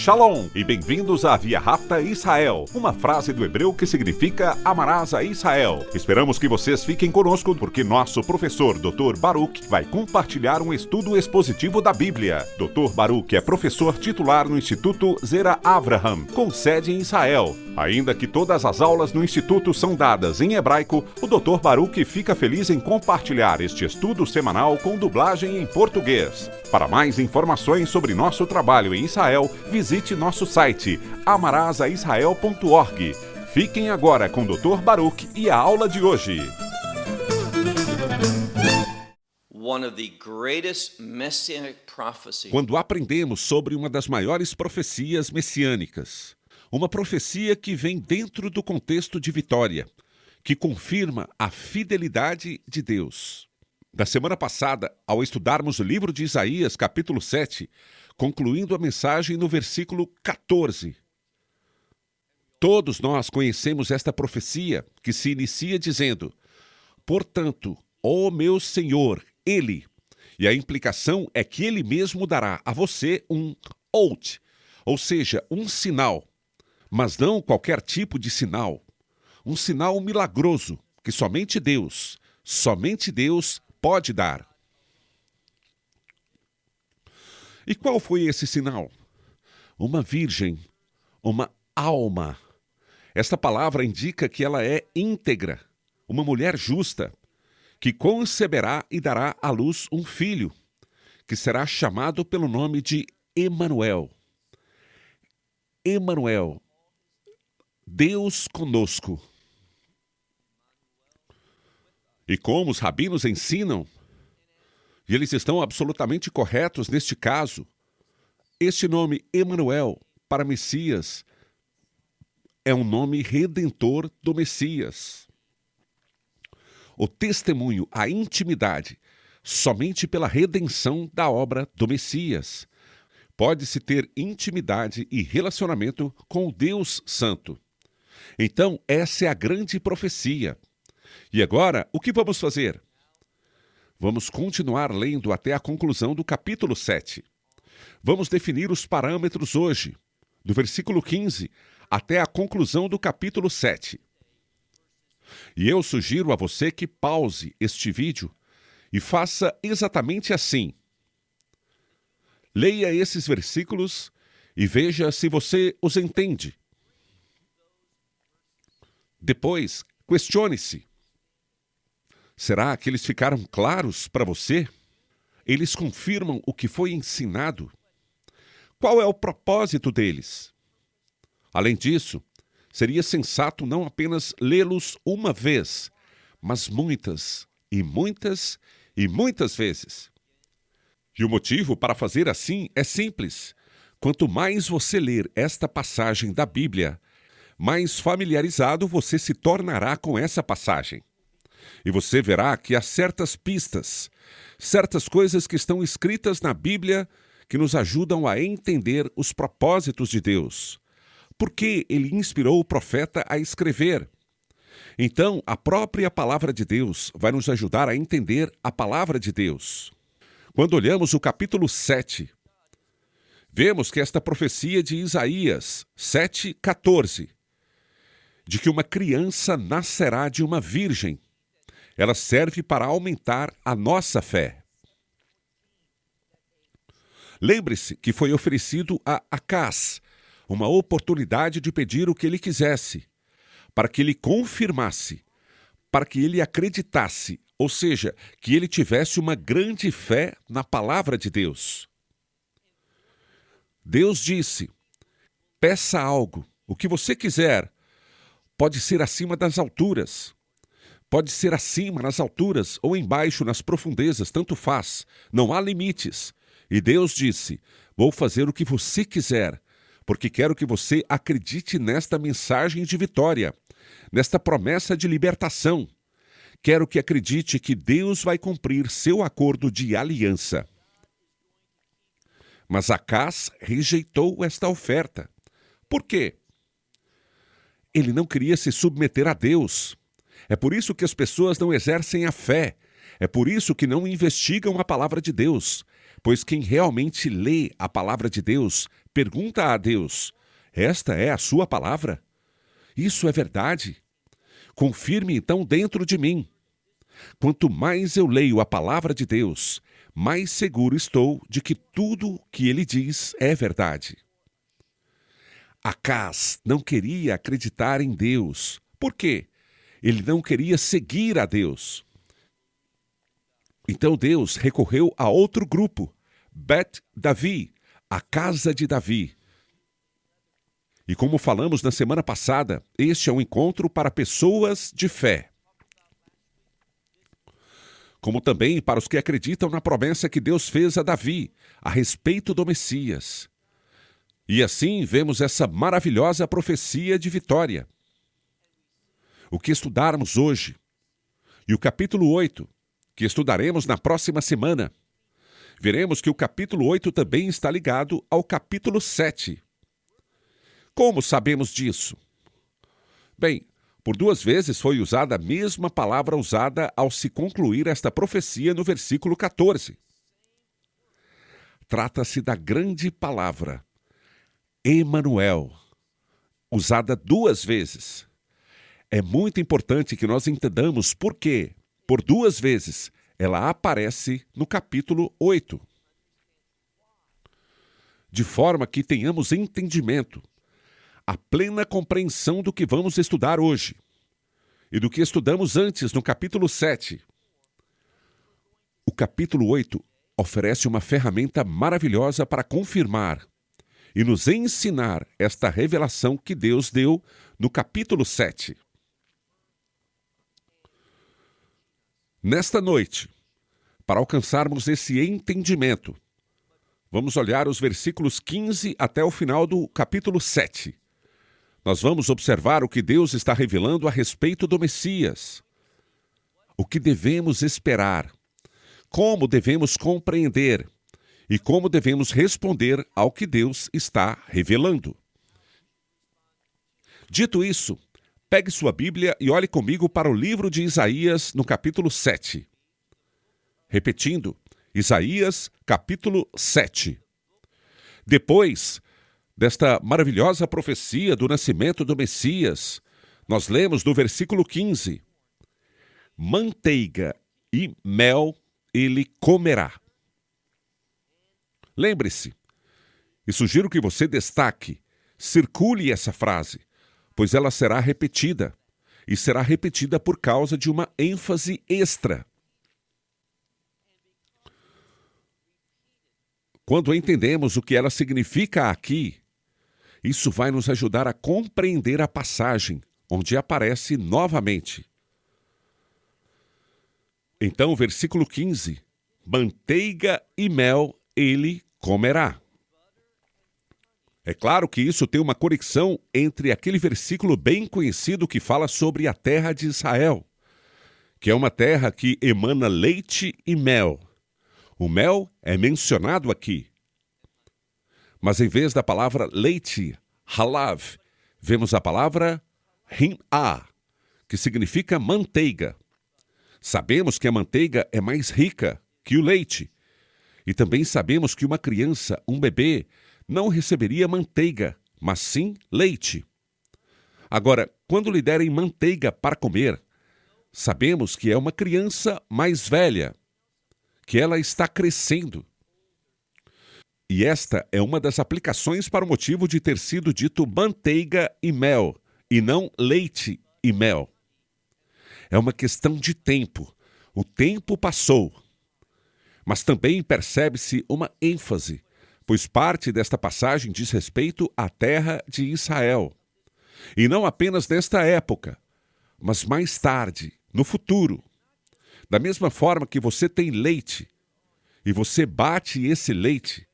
Shalom e bem-vindos à Via Rápida Israel, uma frase do hebreu que significa amarás a Israel. Esperamos que vocês fiquem conosco porque nosso professor Dr. Baruch vai compartilhar um estudo expositivo da Bíblia. Dr. Baruch é professor titular no Instituto Zera Avraham, com sede em Israel. Ainda que todas as aulas no Instituto são dadas em hebraico, o Dr. Baruch fica feliz em compartilhar este estudo semanal com dublagem em português. Para mais informações sobre nosso trabalho em Israel, visite nosso site amarasaisrael.org. Fiquem agora com o Dr. Baruch e a aula de hoje. Quando aprendemos sobre uma das maiores profecias messiânicas, uma profecia que vem dentro do contexto de vitória, que confirma a fidelidade de Deus. Da semana passada, ao estudarmos o livro de Isaías, capítulo 7, concluindo a mensagem no versículo 14. Todos nós conhecemos esta profecia que se inicia dizendo: portanto, ó meu Senhor, Ele. E a implicação é que Ele mesmo dará a você um ot, ou seja, um sinal. Mas não qualquer tipo de sinal. Um sinal milagroso que somente Deus pode dar. E qual foi esse sinal? Uma virgem, uma alma. Esta palavra indica que ela é íntegra, uma mulher justa, que conceberá e dará à luz um filho, que será chamado pelo nome de Emanuel. Emanuel, Deus conosco. E como os rabinos ensinam, e eles estão absolutamente corretos neste caso, este nome Emanuel para Messias é um nome redentor do Messias. O testemunho, a intimidade, somente pela redenção da obra do Messias. Pode-se ter intimidade e relacionamento com o Deus Santo. Então, essa é a grande profecia. E agora, o que vamos fazer? Vamos continuar lendo até a conclusão do capítulo 7. Vamos definir os parâmetros hoje, do versículo 15 até a conclusão do capítulo 7. E eu sugiro a você que pause este vídeo e faça exatamente assim. Leia esses versículos e veja se você os entende. Depois, questione-se. Será que eles ficaram claros para você? Eles confirmam o que foi ensinado? Qual é o propósito deles? Além disso, seria sensato não apenas lê-los uma vez, mas muitas e muitas e muitas vezes. E o motivo para fazer assim é simples. Quanto mais você ler esta passagem da Bíblia, mais familiarizado você se tornará com essa passagem. E você verá que há certas pistas, certas coisas que estão escritas na Bíblia que nos ajudam a entender os propósitos de Deus. Por que ele inspirou o profeta a escrever? Então, a própria palavra de Deus vai nos ajudar a entender a palavra de Deus. Quando olhamos o capítulo 7, vemos que esta profecia de Isaías 7:14, de que uma criança nascerá de uma virgem, ela serve para aumentar a nossa fé. Lembre-se que foi oferecido a Acás uma oportunidade de pedir o que ele quisesse, para que ele confirmasse, para que ele acreditasse, ou seja, que ele tivesse uma grande fé na palavra de Deus. Deus disse: peça algo, o que você quiser, pode ser acima das alturas. Pode ser acima nas alturas ou embaixo nas profundezas, tanto faz, não há limites. E Deus disse: vou fazer o que você quiser, porque quero que você acredite nesta mensagem de vitória, nesta promessa de libertação. Quero que acredite que Deus vai cumprir seu acordo de aliança. Mas Acás rejeitou esta oferta. Por quê? Ele não queria se submeter a Deus. É por isso que as pessoas não exercem a fé. É por isso que não investigam a palavra de Deus. Pois quem realmente lê a palavra de Deus pergunta a Deus: esta é a sua palavra? Isso é verdade? Confirme então dentro de mim. Quanto mais eu leio a palavra de Deus, mais seguro estou de que tudo que ele diz é verdade. Acaz não queria acreditar em Deus. Por quê? Ele não queria seguir a Deus. Então Deus recorreu a outro grupo, Bet Davi, a casa de Davi. E como falamos na semana passada, este é um encontro para pessoas de fé. Como também para os que acreditam na promessa que Deus fez a Davi a respeito do Messias. E assim vemos essa maravilhosa profecia de vitória. O que estudarmos hoje, e o capítulo 8, que estudaremos na próxima semana, veremos que o capítulo 8 também está ligado ao capítulo 7. Como sabemos disso? Bem, por 2 vezes foi usada a mesma palavra usada ao se concluir esta profecia no versículo 14. Trata-se da grande palavra, Emanuel, usada 2 vezes. É muito importante que nós entendamos por que, por 2 vezes, ela aparece no capítulo 8. De forma que tenhamos entendimento, a plena compreensão do que vamos estudar hoje e do que estudamos antes no capítulo 7. O capítulo 8 oferece uma ferramenta maravilhosa para confirmar e nos ensinar esta revelação que Deus deu no capítulo 7. Nesta noite, para alcançarmos esse entendimento, vamos olhar os versículos 15 até o final do capítulo 7. Nós vamos observar o que Deus está revelando a respeito do Messias, o que devemos esperar, como devemos compreender e como devemos responder ao que Deus está revelando. Dito isso, pegue sua Bíblia e olhe comigo para o livro de Isaías, no capítulo 7. Repetindo, Isaías, capítulo 7. Depois desta maravilhosa profecia do nascimento do Messias, nós lemos do versículo 15: manteiga e mel ele comerá. Lembre-se, e sugiro que você destaque, circule essa frase, pois ela será repetida, e será repetida por causa de uma ênfase extra. Quando entendemos o que ela significa aqui, isso vai nos ajudar a compreender a passagem, onde aparece novamente. Então, versículo 15: manteiga e mel ele comerá. É claro que isso tem uma conexão entre aquele versículo bem conhecido que fala sobre a terra de Israel, que é uma terra que emana leite e mel. O mel é mencionado aqui. Mas em vez da palavra leite, halav, vemos a palavra rim'ah, que significa manteiga. Sabemos que a manteiga é mais rica que o leite. E também sabemos que uma criança, um bebê, não receberia manteiga, mas sim leite. Agora, quando lhe derem manteiga para comer, sabemos que é uma criança mais velha, que ela está crescendo. E esta é uma das aplicações para o motivo de ter sido dito manteiga e mel, e não leite e mel. É uma questão de tempo. O tempo passou. Mas também percebe-se uma ênfase, pois parte desta passagem diz respeito à terra de Israel. E não apenas nesta época, mas mais tarde, no futuro. Da mesma forma que você tem leite, e você bate esse leite,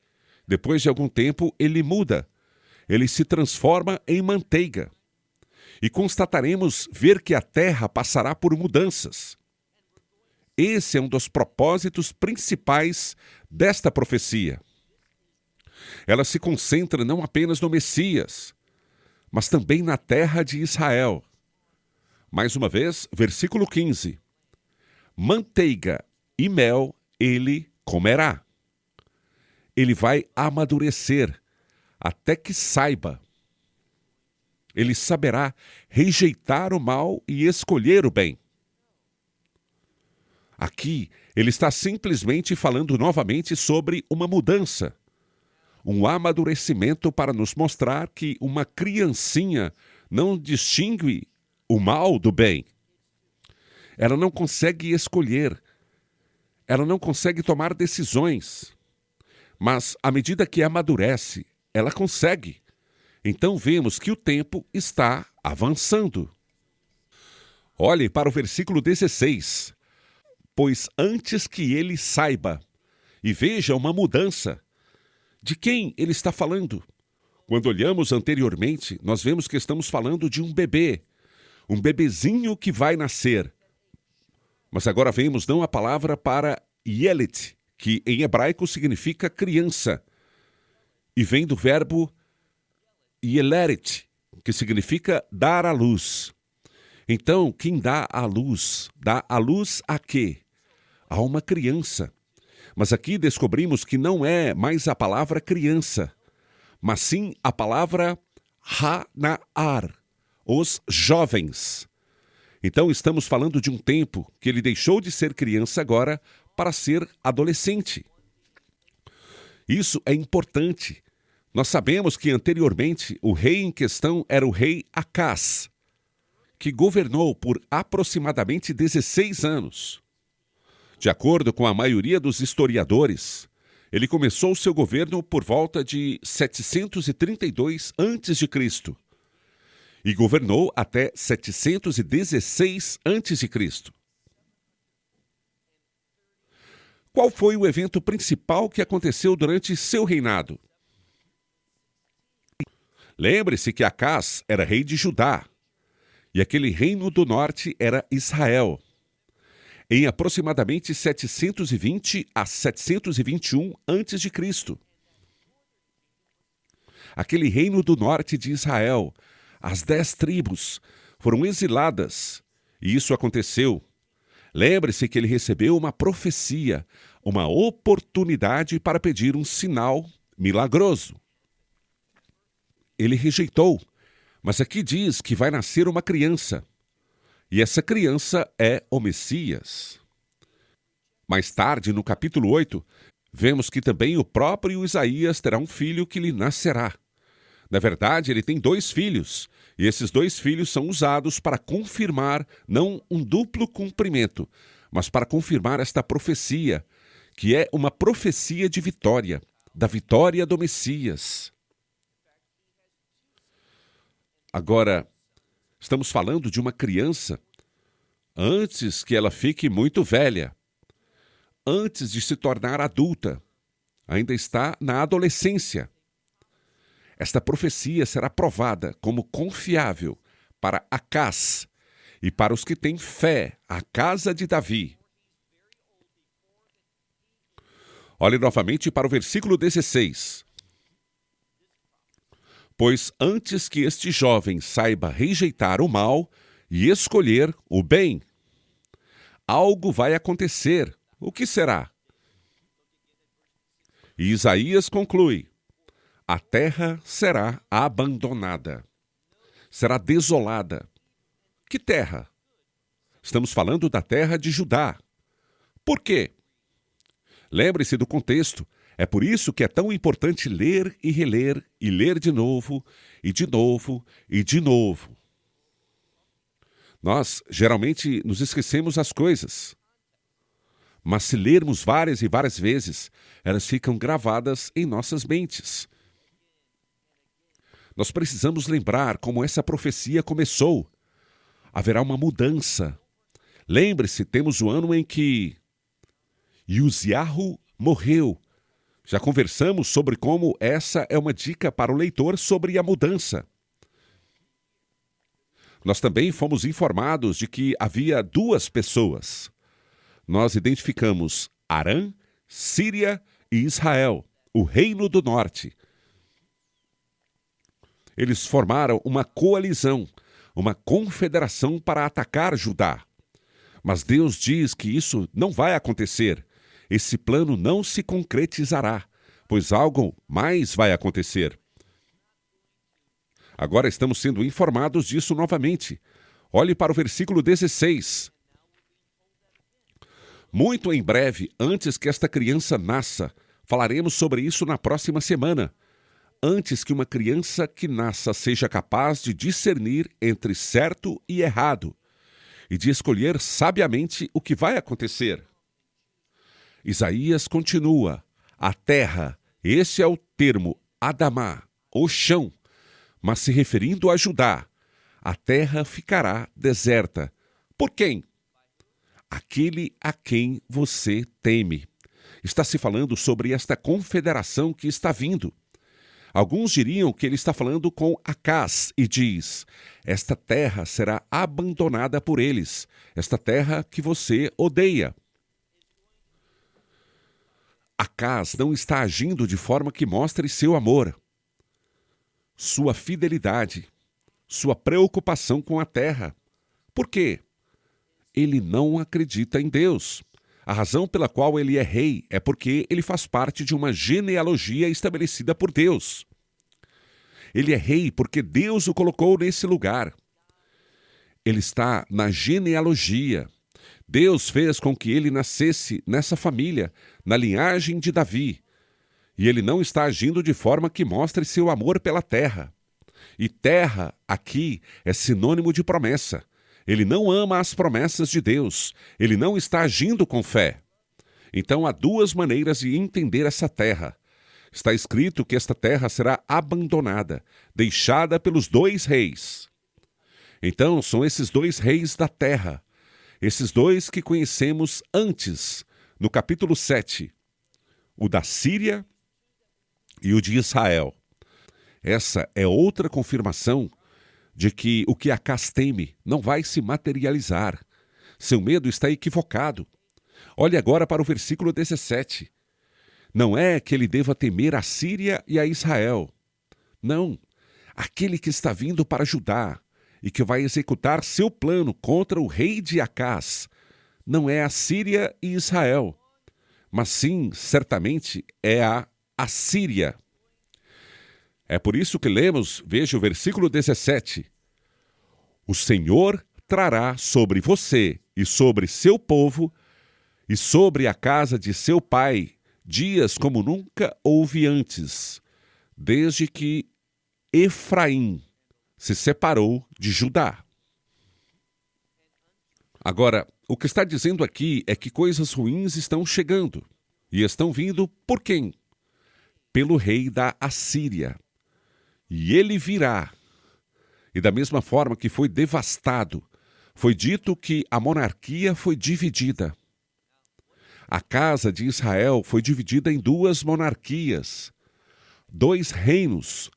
depois de algum tempo ele muda, ele se transforma em manteiga. E constataremos ver que a terra passará por mudanças. Esse é um dos propósitos principais desta profecia. Ela se concentra não apenas no Messias, mas também na terra de Israel. Mais uma vez, versículo 15. Manteiga e mel ele comerá. Ele vai amadurecer, até que saiba. Ele saberá rejeitar o mal e escolher o bem. Aqui, ele está simplesmente falando novamente sobre uma mudança, um amadurecimento para nos mostrar que uma criancinha não distingue o mal do bem. Ela não consegue escolher, ela não consegue tomar decisões, mas à medida que amadurece, ela consegue. Então vemos que o tempo está avançando. Olhe para o versículo 16. Pois antes que ele saiba, e veja uma mudança. De quem ele está falando? Quando olhamos anteriormente, nós vemos que estamos falando de um bebê, um bebezinho que vai nascer. Mas agora vemos não a palavra para Yelet, que em hebraico significa criança, e vem do verbo Yeleret, que significa dar à luz. Então, quem dá à luz a quê? A uma criança. Mas aqui descobrimos que não é mais a palavra criança, mas sim a palavra Hanar, os jovens. Então estamos falando de um tempo que ele deixou de ser criança agora para ser adolescente. Isso é importante. Nós sabemos que anteriormente o rei em questão era o rei Acás, que governou por aproximadamente 16 anos. De acordo com a maioria dos historiadores, ele começou seu governo por volta de 732 a.C. e governou até 716 a.C. Qual foi o evento principal que aconteceu durante seu reinado? Lembre-se que Acás era rei de Judá, e aquele reino do norte era Israel. Em aproximadamente 720 a 721 a.C. Aquele reino do norte de Israel, as 10 tribos, foram exiladas, e isso aconteceu. Lembre-se que ele recebeu uma profecia, uma oportunidade para pedir um sinal milagroso. Ele rejeitou, mas aqui diz que vai nascer uma criança. E essa criança é o Messias. Mais tarde, no capítulo 8, vemos que também o próprio Isaías terá um filho que lhe nascerá. Na verdade, ele tem 2 filhos, e esses 2 filhos são usados para confirmar não um duplo cumprimento, mas para confirmar esta profecia, que é uma profecia de vitória, da vitória do Messias. Agora, estamos falando de uma criança antes que ela fique muito velha, antes de se tornar adulta, ainda está na adolescência. Esta profecia será provada como confiável para Acás e para os que têm fé, a casa de Davi. Olhe novamente para o versículo 16. Pois antes que este jovem saiba rejeitar o mal e escolher o bem, algo vai acontecer. O que será? E Isaías conclui: a terra será abandonada, será desolada. Que terra? Estamos falando da terra de Judá. Por quê? Lembre-se do contexto. É por isso que é tão importante ler e reler, e ler de novo, e de novo, e de novo. Nós, geralmente, nos esquecemos as coisas. Mas se lermos várias e várias vezes, elas ficam gravadas em nossas mentes. Nós precisamos lembrar como essa profecia começou. Haverá uma mudança. Lembre-se, temos o ano em que Uziarru morreu. Já conversamos sobre como essa é uma dica para o leitor sobre a mudança. Nós também fomos informados de que havia 2 pessoas. Nós identificamos Arã, Síria e Israel, o reino do norte. Eles formaram uma coalizão, uma confederação para atacar Judá. Mas Deus diz que isso não vai acontecer. Esse plano não se concretizará, pois algo mais vai acontecer. Agora estamos sendo informados disso novamente. Olhe para o versículo 16. Muito em breve, antes que esta criança nasça, falaremos sobre isso na próxima semana. Antes que uma criança que nasça seja capaz de discernir entre certo e errado e de escolher sabiamente o que vai acontecer. Isaías continua: a terra, esse é o termo Adamá, o chão, mas se referindo a Judá, a terra ficará deserta. Por quem? Aquele a quem você teme. Está se falando sobre esta confederação que está vindo. Alguns diriam que ele está falando com Acaz e diz: esta terra será abandonada por eles, esta terra que você odeia. Acaz não está agindo de forma que mostre seu amor, sua fidelidade, sua preocupação com a terra. Por quê? Ele não acredita em Deus. A razão pela qual ele é rei é porque ele faz parte de uma genealogia estabelecida por Deus. Ele é rei porque Deus o colocou nesse lugar. Ele está na genealogia. Deus fez com que ele nascesse nessa família, na linhagem de Davi. E ele não está agindo de forma que mostre seu amor pela terra. E terra, aqui, é sinônimo de promessa. Ele não ama as promessas de Deus. Ele não está agindo com fé. Então há duas maneiras de entender essa terra. Está escrito que esta terra será abandonada, deixada pelos dois reis. Então são esses dois reis da terra, esses dois que conhecemos antes, no capítulo 7, o da Síria e o de Israel. Essa é outra confirmação de que o que Acaz teme não vai se materializar. Seu medo está equivocado. Olhe agora para o versículo 17. Não é que ele deva temer a Síria e a Israel. Não, aquele que está vindo para Judá e que vai executar seu plano contra o rei de Acaz não é a Síria e Israel, mas sim, certamente, é a Assíria. É por isso que lemos, veja o versículo 17. O Senhor trará sobre você e sobre seu povo e sobre a casa de seu pai dias como nunca houve antes, desde que Efraim se separou de Judá. Agora, o que está dizendo aqui é que coisas ruins estão chegando. E estão vindo por quem? Pelo rei da Assíria. E ele virá. E da mesma forma que foi devastado, foi dito que a monarquia foi dividida. A casa de Israel foi dividida em duas monarquias, dois reinos,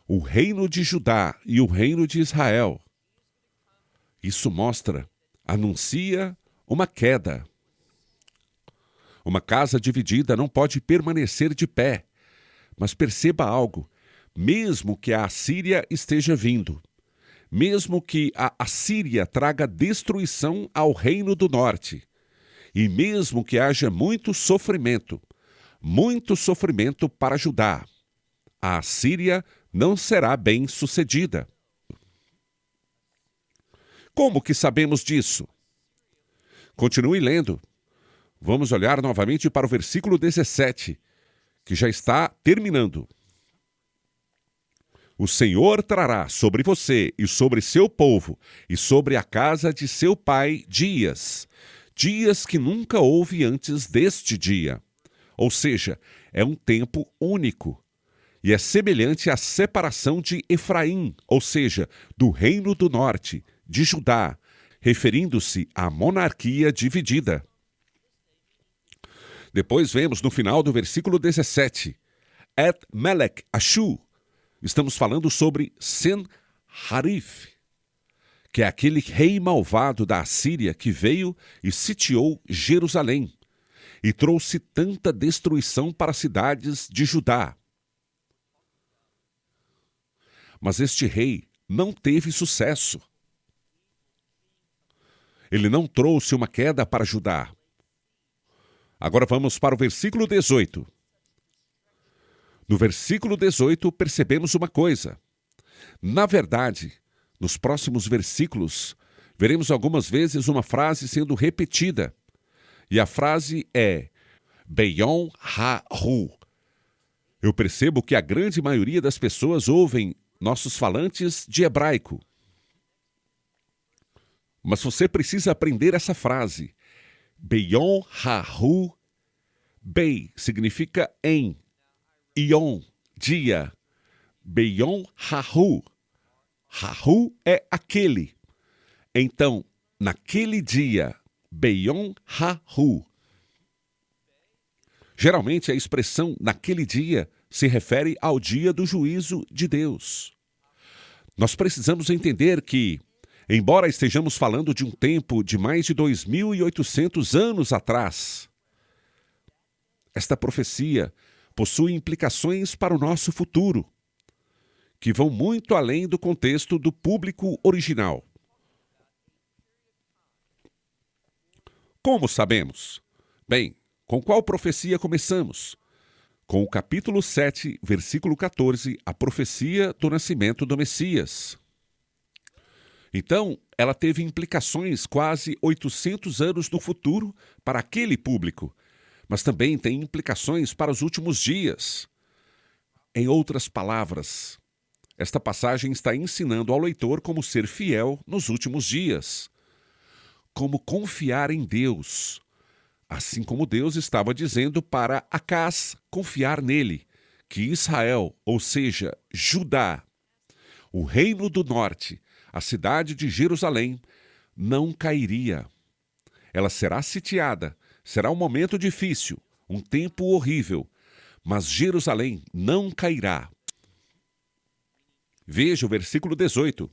o reino de Judá e o reino de Israel. Isso mostra, anuncia uma queda. Uma casa dividida não pode permanecer de pé. Mas perceba algo, mesmo que a Assíria esteja vindo, mesmo que a Assíria traga destruição ao reino do norte, e mesmo que haja muito sofrimento para Judá, a Assíria não será bem sucedida. Como que sabemos disso? Continue lendo. Vamos olhar novamente para o versículo 17, que já está terminando. O Senhor trará sobre você e sobre seu povo e sobre a casa de seu pai dias que nunca houve antes deste dia. Ou seja, é um tempo único. E é semelhante à separação de Efraim, ou seja, do reino do norte, de Judá, referindo-se à monarquia dividida. Depois vemos no final do versículo 17, Et Melech Ashu. Estamos falando sobre Senharif, que é aquele rei malvado da Assíria que veio e sitiou Jerusalém e trouxe tanta destruição para as cidades de Judá. Mas este rei não teve sucesso. Ele não trouxe uma queda para Judá. Agora vamos para o versículo 18. No versículo 18 percebemos uma coisa. Na verdade, nos próximos versículos, veremos algumas vezes uma frase sendo repetida. E a frase é Beyom Ha-Hu. Eu percebo que a grande maioria das pessoas ouvem nossos falantes de hebraico. Mas você precisa aprender essa frase. Beyom Ha-Hu. Bei significa em. Ion, dia. Beyom Ha-Hu. Ha-Hu é aquele. Então, naquele dia, Beyom Ha-Hu. Geralmente a expressão naquele dia se refere ao dia do juízo de Deus. Nós precisamos entender que, embora estejamos falando de um tempo de mais de 2.800 anos atrás, esta profecia possui implicações para o nosso futuro, que vão muito além do contexto do público original. Como sabemos? Bem, com qual profecia começamos? Com o capítulo 7, versículo 14, a profecia do nascimento do Messias. Então, ela teve implicações quase 800 anos no futuro para aquele público, mas também tem implicações para os últimos dias. Em outras palavras, esta passagem está ensinando ao leitor como ser fiel nos últimos dias, como confiar em Deus, assim como Deus estava dizendo para Acás confiar nele, que Israel, ou seja, Judá, o reino do norte, a cidade de Jerusalém, não cairia. Ela será sitiada, será um momento difícil, um tempo horrível, mas Jerusalém não cairá. Veja o versículo 18.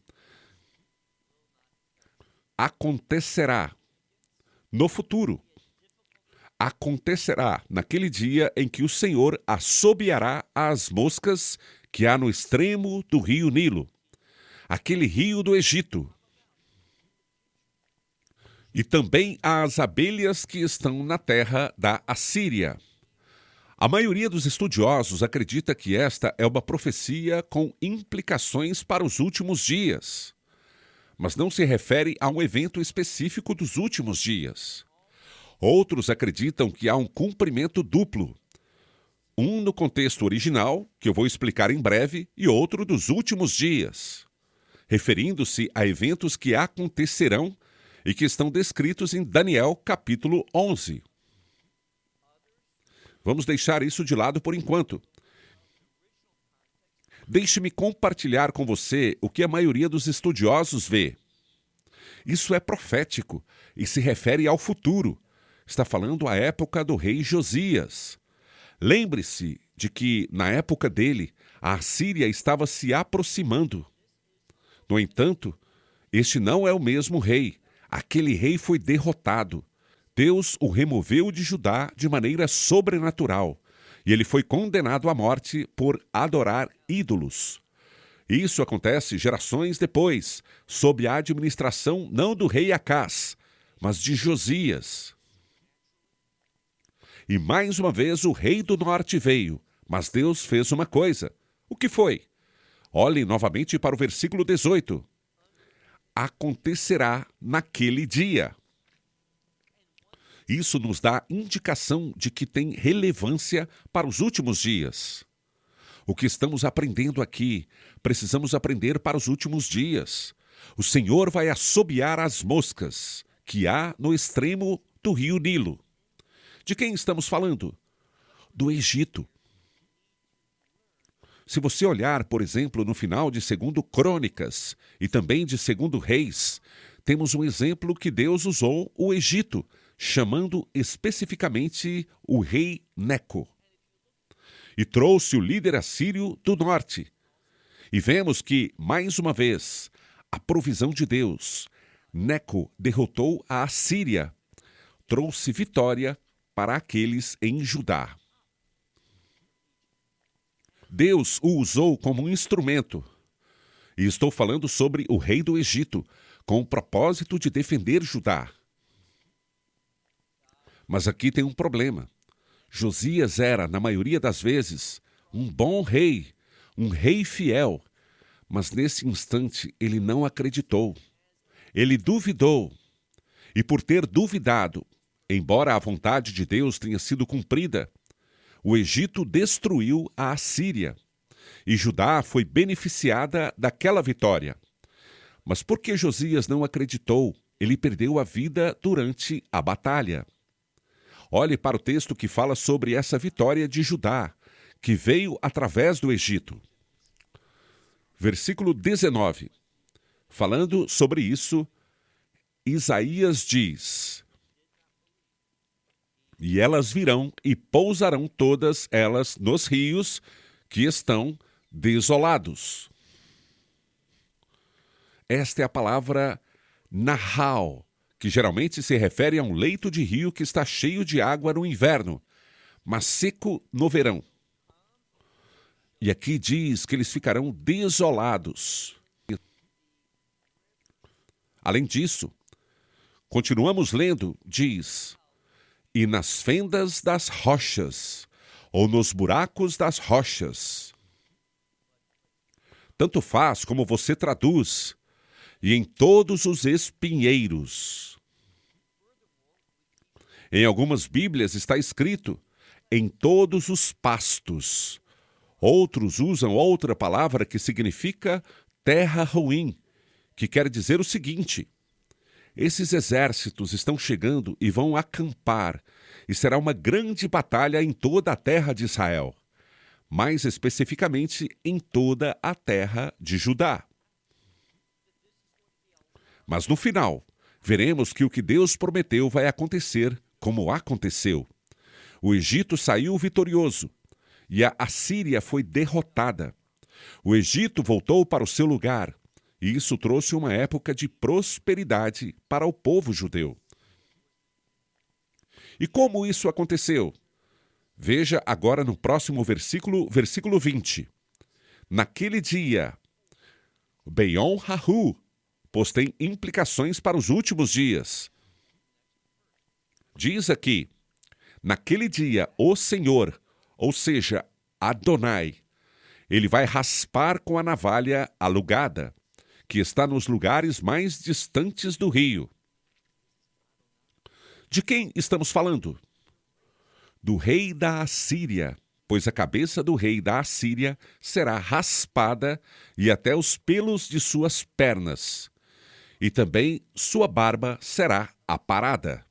Acontecerá no futuro. Acontecerá naquele dia em que o Senhor assobiará as moscas que há no extremo do rio Nilo, aquele rio do Egito, e também as abelhas que estão na terra da Assíria. A maioria dos estudiosos acredita que esta é uma profecia com implicações para os últimos dias, mas não se refere a um evento específico dos últimos dias. Outros acreditam que há um cumprimento duplo, um no contexto original, que eu vou explicar em breve, e outro dos últimos dias, referindo-se a eventos que acontecerão e que estão descritos em Daniel capítulo 11. Vamos deixar isso de lado por enquanto. Deixe-me compartilhar com você o que a maioria dos estudiosos vê. Isso é profético e se refere ao futuro. Está falando à época do rei Josias. Lembre-se de que, na época dele, a Assíria estava se aproximando. No entanto, este não é o mesmo rei. Aquele rei foi derrotado. Deus o removeu de Judá de maneira sobrenatural, e ele foi condenado à morte por adorar ídolos. Isso acontece gerações depois, sob a administração não do rei Acás, mas de Josias. E mais uma vez o rei do norte veio, mas Deus fez uma coisa. O que foi? Olhem novamente para o versículo 18. Acontecerá naquele dia. Isso nos dá indicação de que tem relevância para os últimos dias. O que estamos aprendendo aqui, precisamos aprender para os últimos dias. O Senhor vai assobiar as moscas que há no extremo do rio Nilo. De quem estamos falando? Do Egito. Se você olhar, por exemplo, no final de 2 Crônicas e também de 2 Reis, temos um exemplo que Deus usou o Egito, chamando especificamente o rei Neco. E trouxe o líder assírio do norte. E vemos que, mais uma vez, a provisão de Deus. Neco derrotou a Assíria, trouxe vitória para aqueles em Judá. Deus o usou como um instrumento. E estou falando sobre o rei do Egito, com o propósito de defender Judá. Mas aqui tem um problema. Josias era, na maioria das vezes, um bom rei, um rei fiel, Mas nesse instante ele não acreditou. Ele duvidou. E por ter duvidado, embora a vontade de Deus tenha sido cumprida, o Egito destruiu a Assíria. E Judá foi beneficiada daquela vitória. Mas porque Josias não acreditou, ele perdeu a vida durante a batalha. Olhe para o texto que fala sobre essa vitória de Judá, que veio através do Egito. Versículo 19. Falando sobre isso, Isaías diz: E elas virão e pousarão todas elas nos rios que estão desolados. Esta é a palavra Nahal, que geralmente se refere a um leito de rio que está cheio de água no inverno, mas seco no verão. E aqui diz que eles ficarão desolados. Além disso, continuamos lendo, diz: E nas fendas das rochas, ou nos buracos das rochas. Tanto faz como você traduz, e em todos os espinheiros. Em algumas Bíblias está escrito, em todos os pastos. Outros usam outra palavra que significa terra ruim, que quer dizer o seguinte: esses exércitos estão chegando e vão acampar, e será uma grande batalha em toda a terra de Israel, mais especificamente em toda a terra de Judá. Mas no final, veremos que o que Deus prometeu vai acontecer como aconteceu. O Egito saiu vitorioso e a Assíria foi derrotada. O Egito voltou para o seu lugar e isso trouxe uma época de prosperidade para o povo judeu. E como isso aconteceu? Veja agora no próximo versículo, versículo 20. Naquele dia, Beyom Rahu, pois tem implicações para os últimos dias. Diz aqui, naquele dia o Senhor, ou seja, Adonai, ele vai raspar com a navalha alugada, que está nos lugares mais distantes do rio. De quem estamos falando? Do rei da Assíria, pois a cabeça do rei da Assíria será raspada e até os pelos de suas pernas, e também sua barba será aparada.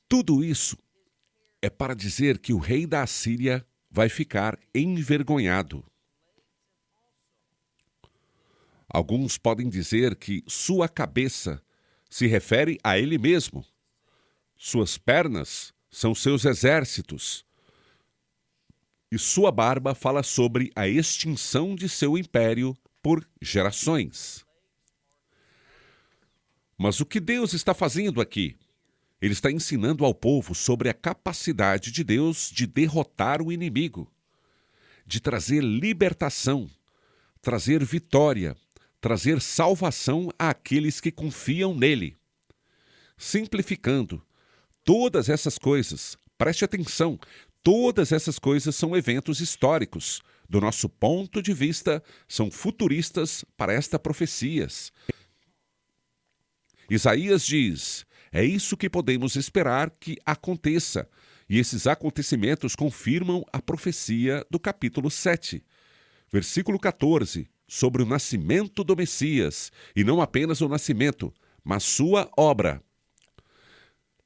Tudo isso é para dizer que o rei da Assíria vai ficar envergonhado. Alguns podem dizer que sua cabeça se refere a ele mesmo. Suas pernas são seus exércitos. E sua barba fala sobre a extinção de seu império por gerações. Mas o que Deus está fazendo aqui? Ele está ensinando ao povo sobre a capacidade de Deus de derrotar o inimigo, de trazer libertação, trazer vitória, trazer salvação àqueles que confiam nele. Simplificando, todas essas coisas, preste atenção, todas essas coisas são eventos históricos. Do nosso ponto de vista, são futuristas para estas profecias. Isaías diz: é isso que podemos esperar que aconteça, e esses acontecimentos confirmam a profecia do capítulo 7, versículo 14, sobre o nascimento do Messias, e não apenas o nascimento, mas sua obra.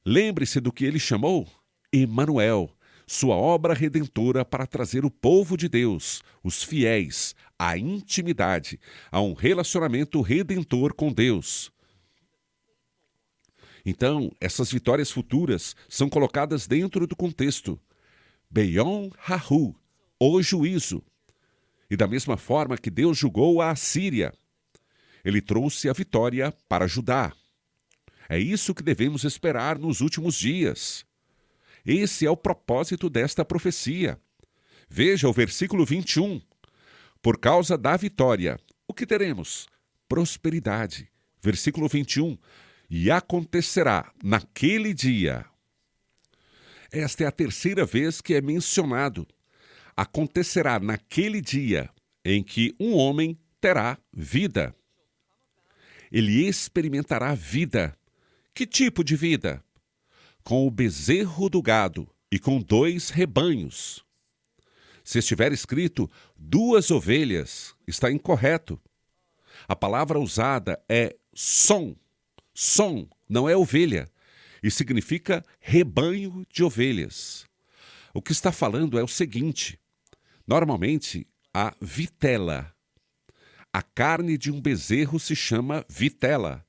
Lembre-se do que ele chamou Emanuel, sua obra redentora para trazer o povo de Deus, os fiéis, à intimidade, a um relacionamento redentor com Deus. Então, essas vitórias futuras são colocadas dentro do contexto. Beyom Rahu, o juízo. E da mesma forma que Deus julgou a Assíria, ele trouxe a vitória para Judá. É isso que devemos esperar nos últimos dias. Esse é o propósito desta profecia. Veja o versículo 21. Por causa da vitória, o que teremos? Prosperidade. Versículo 21. E acontecerá naquele dia. Esta é a terceira vez que é mencionado. Acontecerá naquele dia em que um homem terá vida. Ele experimentará vida. Que tipo de vida? Com o bezerro do gado e com 2 rebanhos. Se estiver escrito 2 ovelhas, está incorreto. A palavra usada é som. Som não é ovelha e significa rebanho de ovelhas. O que está falando é o seguinte: normalmente, a vitela. A carne de um bezerro se chama vitela.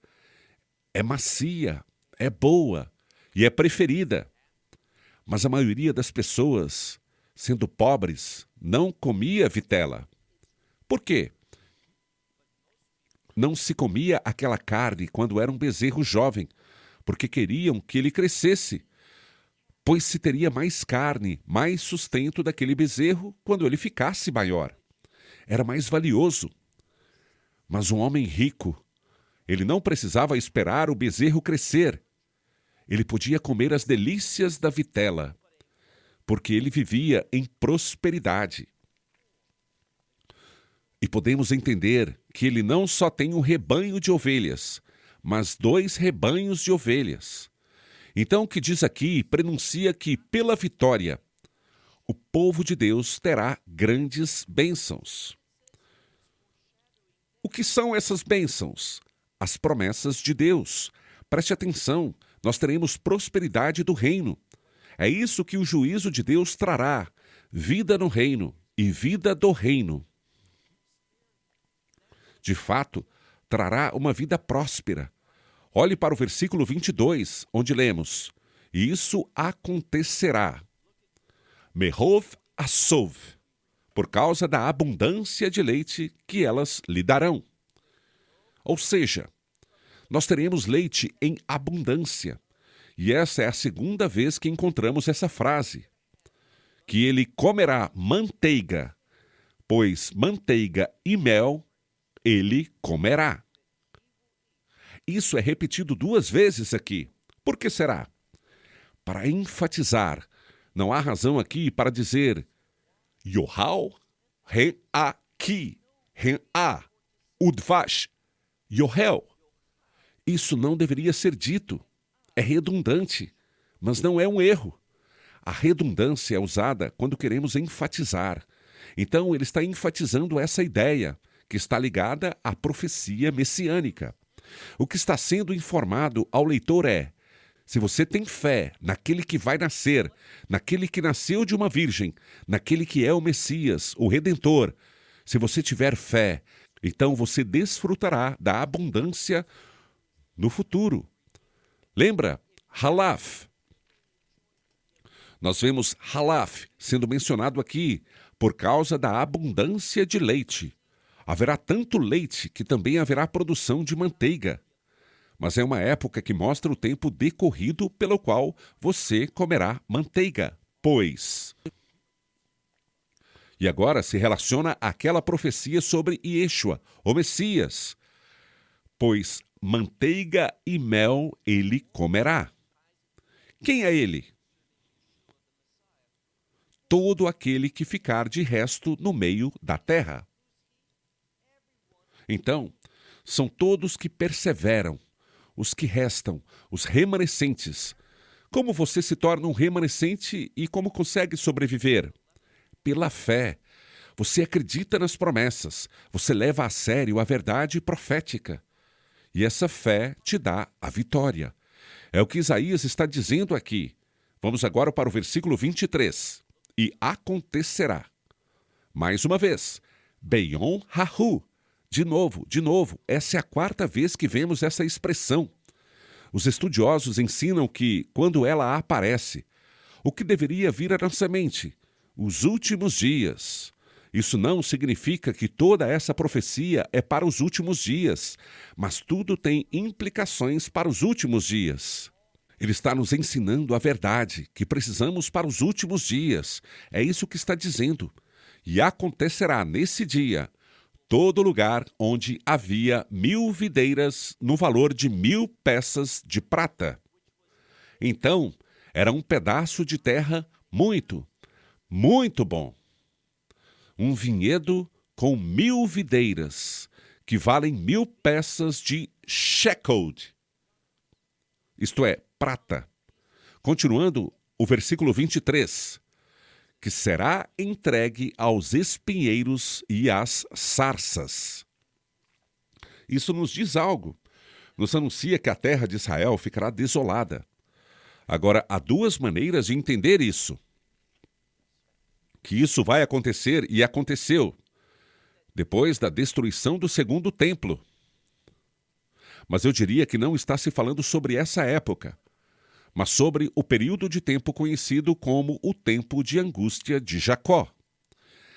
É macia, é boa e é preferida. Mas a maioria das pessoas, sendo pobres, não comia vitela. Por quê? Não se comia aquela carne quando era um bezerro jovem, porque queriam que ele crescesse, pois se teria mais carne, mais sustento daquele bezerro quando ele ficasse maior. Era mais valioso. Mas um homem rico, ele não precisava esperar o bezerro crescer. Ele podia comer as delícias da vitela, porque ele vivia em prosperidade. E podemos entender que ele não só tem um rebanho de ovelhas, mas 2 rebanhos de ovelhas. Então, o que diz aqui prenuncia que, pela vitória, o povo de Deus terá grandes bênçãos. O que são essas bênçãos? As promessas de Deus. Preste atenção, nós teremos prosperidade do reino. É isso que o juízo de Deus trará: vida no reino e vida do reino. De fato, trará uma vida próspera. Olhe para o versículo 22, onde lemos: e isso acontecerá. Merov Asov, por causa da abundância de leite que elas lhe darão. Ou seja, nós teremos leite em abundância. E essa é a 2ª vez que encontramos essa frase. Que ele comerá manteiga, pois manteiga e mel ele comerá. Isso é repetido 2 vezes aqui. Por que será? Para enfatizar. Não há razão aqui para dizer Yohal, Ren-a, Ki, Ren-a, Udvash, Yohel. Isso não deveria ser dito. É redundante, mas não é um erro. A redundância é usada quando queremos enfatizar. Então, ele está enfatizando essa ideia, que está ligada à profecia messiânica. O que está sendo informado ao leitor é: se você tem fé naquele que vai nascer, naquele que nasceu de uma virgem, naquele que é o Messias, o Redentor, se você tiver fé, então você desfrutará da abundância no futuro. Lembra? Halaf. Nós vemos Halaf sendo mencionado aqui por causa da abundância de leite. Haverá tanto leite que também haverá produção de manteiga. Mas é uma época que mostra o tempo decorrido pelo qual você comerá manteiga, pois... E agora se relaciona àquela profecia sobre Yeshua, o Messias. Pois manteiga e mel ele comerá. Quem é ele? Todo aquele que ficar de resto no meio da terra. Então, são todos que perseveram, os que restam, os remanescentes. Como você se torna um remanescente e como consegue sobreviver? Pela fé. Você acredita nas promessas, você leva a sério a verdade profética. E essa fé te dá a vitória. É o que Isaías está dizendo aqui. Vamos agora para o versículo 23. E acontecerá. Mais uma vez. Beyom Hahu. De novo, essa é a 4ª vez que vemos essa expressão. Os estudiosos ensinam que, quando ela aparece, o que deveria vir à nossa mente? Os últimos dias. Isso não significa que toda essa profecia é para os últimos dias, mas tudo tem implicações para os últimos dias. Ele está nos ensinando a verdade, que precisamos para os últimos dias. É isso que está dizendo. E acontecerá nesse dia, todo lugar onde havia 1000 videiras no valor de 1000 peças de prata. Então, era um pedaço de terra muito, muito bom. um vinhedo com 1000 videiras, que valem 1000 peças de shekel, isto é, prata. Continuando o versículo 23, que será entregue aos espinheiros e às sarças. Isso nos diz algo. Nos anuncia que a terra de Israel ficará desolada. Agora, há duas maneiras de entender isso. Que isso vai acontecer e aconteceu depois da destruição do segundo templo. Mas eu diria que não está se falando sobre essa época, mas sobre o período de tempo conhecido como o tempo de angústia de Jacó.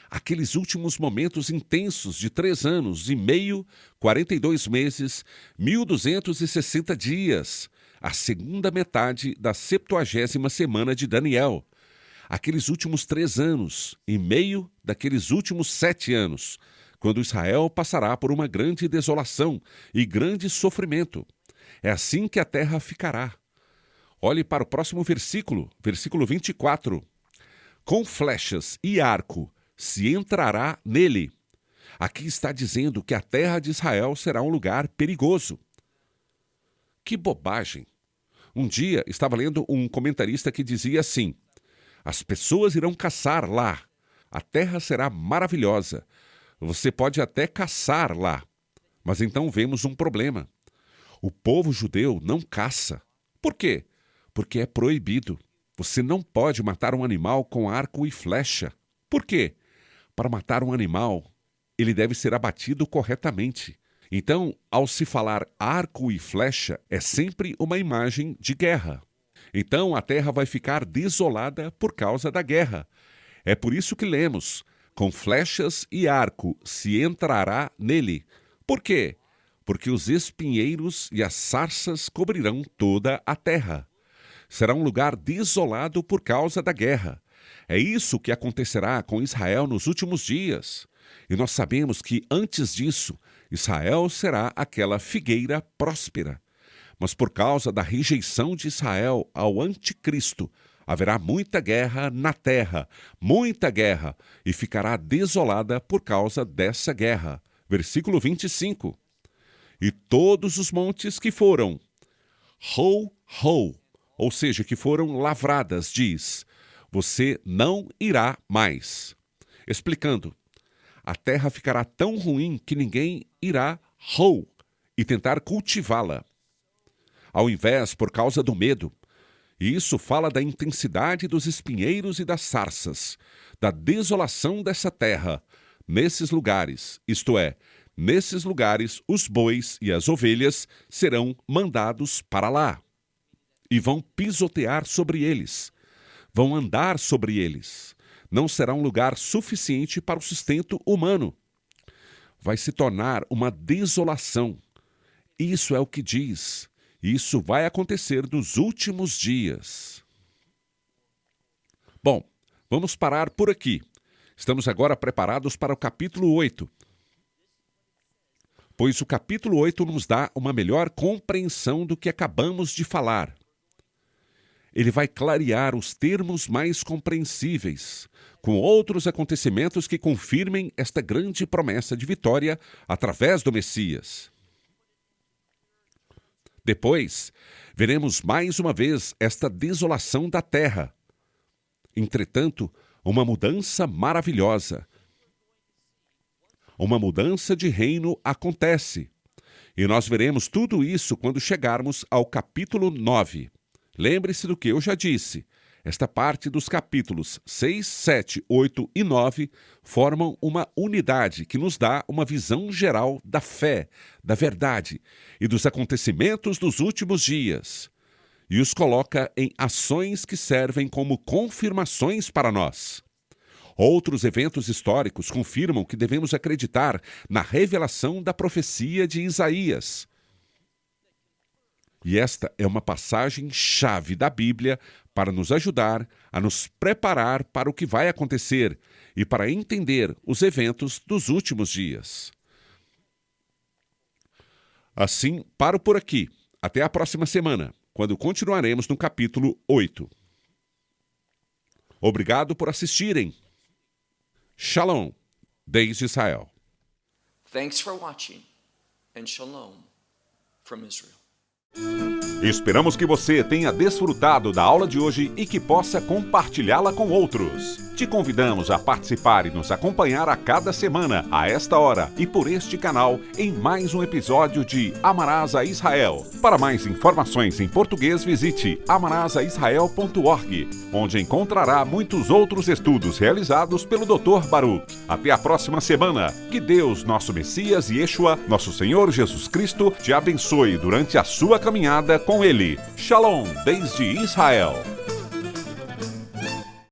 Aqueles últimos momentos intensos de 3 anos e meio, 42 meses, 1260 dias, a segunda metade da 70ª semana de Daniel. Aqueles últimos 3 anos e meio daqueles últimos 7 anos, quando Israel passará por uma grande desolação e grande sofrimento. É assim que a terra ficará. Olhe para o próximo versículo, versículo 24. Com flechas e arco se entrará nele. Aqui está dizendo que a terra de Israel será um lugar perigoso. Que bobagem! Um dia estava lendo um comentarista que dizia assim: as pessoas irão caçar lá. A terra será maravilhosa. Você pode até caçar lá. Mas então vemos um problema. O povo judeu não caça. Por quê? Porque é proibido. Você não pode matar um animal com arco e flecha. Por quê? Para matar um animal, ele deve ser abatido corretamente. Então, ao se falar arco e flecha, é sempre uma imagem de guerra. Então, a terra vai ficar desolada por causa da guerra. É por isso que lemos: com flechas e arco se entrará nele. Por quê? Porque os espinheiros e as sarças cobrirão toda a terra. Será um lugar desolado por causa da guerra. É isso que acontecerá com Israel nos últimos dias. E nós sabemos que, antes disso, Israel será aquela figueira próspera. Mas por causa da rejeição de Israel ao anticristo, haverá muita guerra na terra, muita guerra, e ficará desolada por causa dessa guerra. Versículo 25. E todos os montes que foram ou seja, que foram lavradas, diz: você não irá mais. Explicando, a terra ficará tão ruim que ninguém irá e tentar cultivá-la. Ao invés, por causa do medo. E isso fala da intensidade dos espinheiros e das sarças, da desolação dessa terra, nesses lugares, isto é, nesses lugares os bois e as ovelhas serão mandados para lá. E vão pisotear sobre eles. Vão andar sobre eles. Não será um lugar suficiente para o sustento humano. Vai se tornar uma desolação. Isso é o que diz. Isso vai acontecer nos últimos dias. Bom, vamos parar por aqui. Estamos agora preparados para o capítulo 8. Pois o capítulo 8 nos dá uma melhor compreensão do que acabamos de falar. Ele vai clarear os termos mais compreensíveis, com outros acontecimentos que confirmem esta grande promessa de vitória através do Messias. Depois, veremos mais uma vez esta desolação da terra. Entretanto, uma mudança maravilhosa. Uma mudança de reino acontece. E nós veremos tudo isso quando chegarmos ao capítulo 9. Lembre-se do que eu já disse. Esta parte dos capítulos 6, 7, 8 e 9 formam uma unidade que nos dá uma visão geral da fé, da verdade e dos acontecimentos dos últimos dias, e os coloca em ações que servem como confirmações para nós. Outros eventos históricos confirmam que devemos acreditar na revelação da profecia de Isaías. E esta é uma passagem-chave da Bíblia para nos ajudar a nos preparar para o que vai acontecer e para entender os eventos dos últimos dias. Assim, paro por aqui. Até a próxima semana, quando continuaremos no capítulo 8. Obrigado por assistirem. Shalom. desde Israel. Thanks for watching, and shalom from Israel. Esperamos que você tenha desfrutado da aula de hoje e que possa compartilhá-la com outros. Te convidamos a participar e nos acompanhar a cada semana, a esta hora e por este canal, em mais um episódio de Amarás a Israel. Para mais informações em português, visite amarasaisrael.org, onde encontrará muitos outros estudos realizados pelo Dr. Baruch. Até a próxima semana. Que Deus, nosso Messias e Yeshua, nosso Senhor Jesus Cristo, te abençoe durante a sua caminhada com Ele. Shalom, desde Israel.